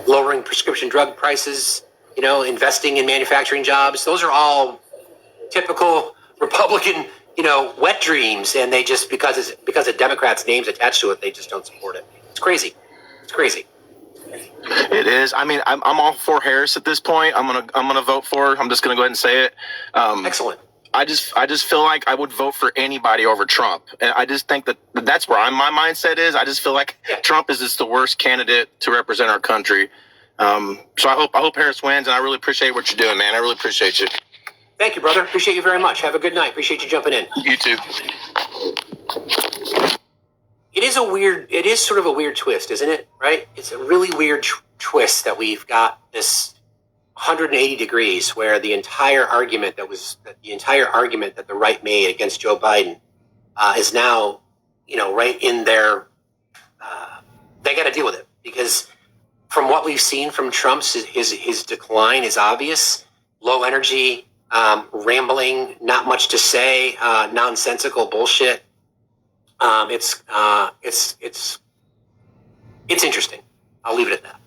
lowering prescription drug prices, investing in manufacturing jobs. Those are all typical Republican, wet dreams, and they just because of Democrats' names attached to it, they just don't support it. It's crazy. It's crazy. It is. I mean, I'm all for Harris at this point. I'm gonna vote for her. I'm just gonna go ahead and say it. Excellent. I just feel like I would vote for anybody over Trump, and I just think that's where my mindset is. I just feel like Trump is just the worst candidate to represent our country. So I hope Harris wins, and I really appreciate what you're doing, man. I really appreciate you. Thank you, brother. Appreciate you very much. Have a good night. Appreciate you jumping in. You too. It is sort of a weird twist, isn't it? Right? It's a really weird twist that we've got this 180 degrees where the entire argument that the right made against Joe Biden is now, right in their, they got to deal with it because from what we've seen from Trump's, his decline is obvious. Low energy, rambling, not much to say, nonsensical bullshit. It's interesting. I'll leave it at that.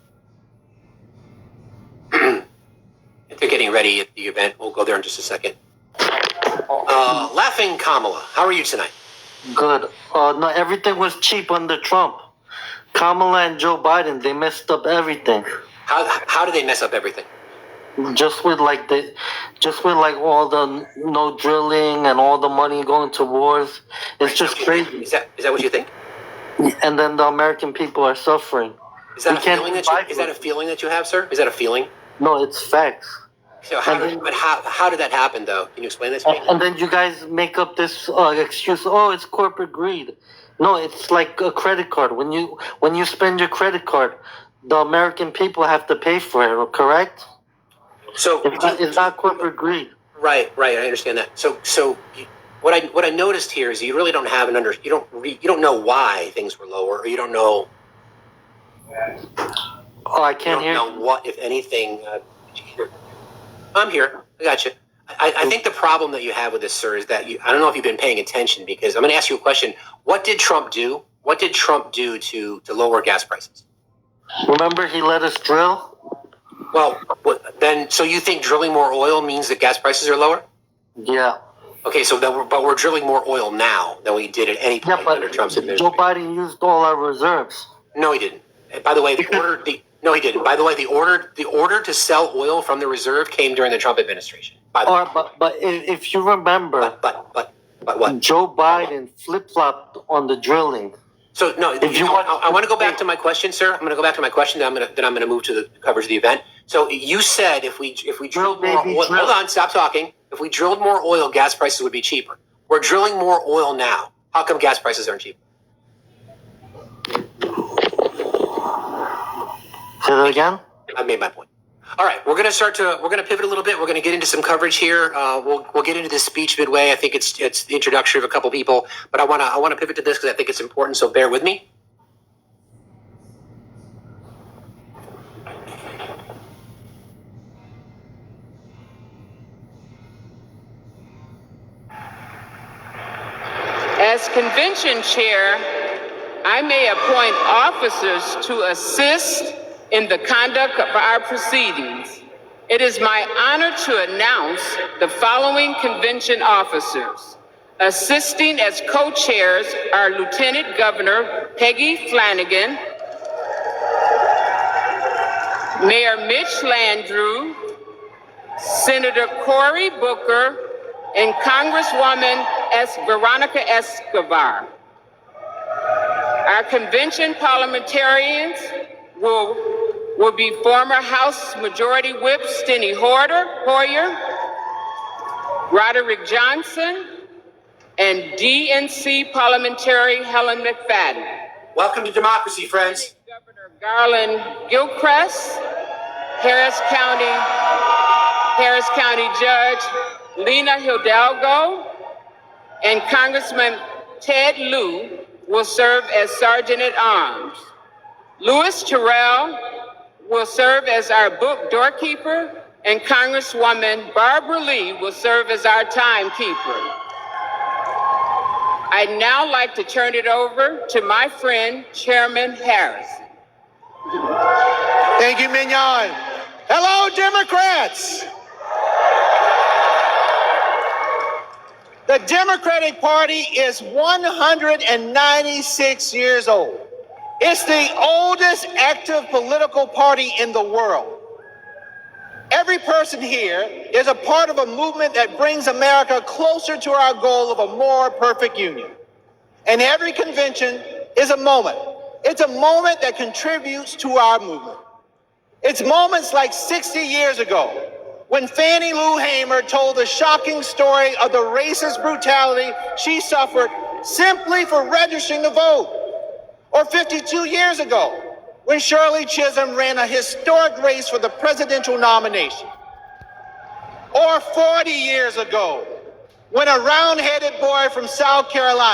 If they're getting ready at the event, we'll go there in just a second. Laughing Kamala, how are you tonight? Good. No, everything was cheap under Trump. Kamala and Joe Biden, they messed up everything. How did they mess up everything? Just with all the no drilling and all the money going to wars. It's just crazy. Is that what you think? And then the American people are suffering. Is that a feeling that you have, sir? Is that a feeling? No, it's facts. So how did that happen, though? Can you explain this to me? And then you guys make up this excuse. Oh, it's corporate greed. No, it's like a credit card. When you spend your credit card, the American people have to pay for it. Correct? So it's not corporate greed. Right. I understand that. So what I noticed here is you really don't have you don't know why things were lower, or you don't know. Oh, I can't hear. You don't know what, if anything. I'm here. I got you. I think the problem that you have with this, sir, is that I don't know if you've been paying attention, because I'm going to ask you a question. What did Trump do? What did Trump do to lower gas prices? Remember, he let us drill. Well, then, so you think drilling more oil means that gas prices are lower? Yeah. Okay, so we're drilling more oil now than we did at any point under Trump's administration. Joe Biden used all our reserves. No, he didn't. By the way, no, he didn't. By the way, the order to sell oil from the reserve came during the Trump administration. But if you remember, but what? Joe Biden flip-flopped on the drilling. So no, I want to go back to my question, sir. I'm going to go back to my question. Then I'm going to move to the coverage of the event. So you said if we drilled more oil, hold on, stop talking. If we drilled more oil, gas prices would be cheaper. We're drilling more oil now. How come gas prices aren't cheaper? Say that again? I made my point. All right, we're going to pivot a little bit. We're going to get into some coverage here. We'll get into this speech midway. I think it's the introduction of a couple people, but I want to pivot to this because I think it's important. So bear with me. As convention chair, I may appoint officers to assist in the conduct of our proceedings. It is my honor to announce the following convention officers. Assisting as co-chairs are Lieutenant Governor Peggy Flanagan, Mayor Mitch Landrieu, Senator Cory Booker, and Congresswoman Veronica Escobar. Our convention parliamentarians will be former House Majority Whip Steny Hoyer, Roderick Johnson, and DNC parliamentary Helen McFadden. Welcome to democracy, friends. Governor Garland Gilchrist, Harris County Judge Lena Hidalgo, and Congressman Ted Lieu will serve as Sergeant at Arms. Louis Terrell will serve as our book doorkeeper, and Congresswoman Barbara Lee will serve as our timekeeper. I'd now like to turn it over to my friend, Chairman Harris. Thank you, Mignon. Hello, Democrats. The Democratic Party is 196 years old. It's the oldest active political party in the world. Every person here is a part of a movement that brings America closer to our goal of a more perfect union. And every convention is a moment. It's a moment that contributes to our movement. It's moments like 60 years ago when Fannie Lou Hamer told the shocking story of the racist brutality she suffered simply for registering to vote. Or 52 years ago when Shirley Chisholm ran a historic race for the presidential nomination. Or 40 years ago when a round-headed boy from South Carolina